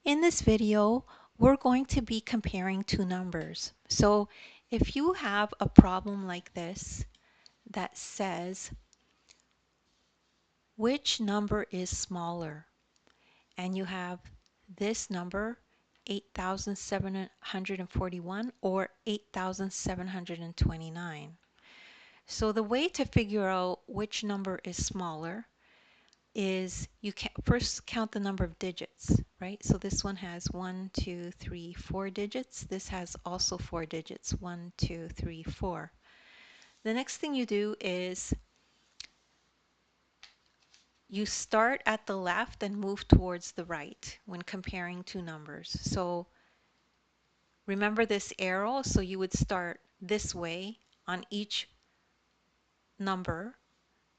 In this video, we're going to be comparing two numbers. So if you have a problem like this that says which number is smaller, and you have this number 8,741 or 8,729. So the way to figure out which number is smaller is you can first count the number of digits, right? So this one has 1, 2, 3, 4 digits. This has also 4 digits, 1, 2, 3, 4. The next thing you do is you start at the left and move towards the right when comparing two numbers. So remember this arrow, so you would start this way on each number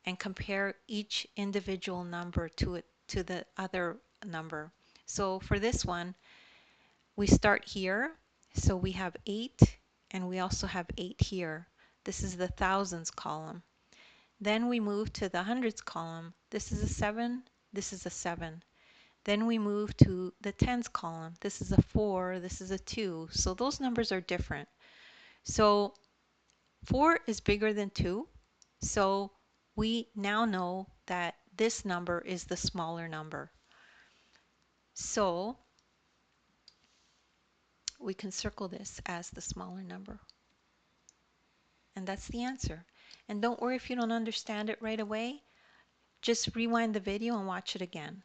and compare each individual number to the other number. So for this one, we start here. So we have 8 and we also have 8 here. This is the thousands column. Then we move to the hundreds column. This is a 7, this is a 7. Then we move to the tens column. This is a 4, this is a 2. So those numbers are different. So 4 is bigger than 2. So we now know that this number is the smaller number. So we can circle this as the smaller number. And that's the answer. And don't worry if you don't understand it right away. Just rewind the video and watch it again.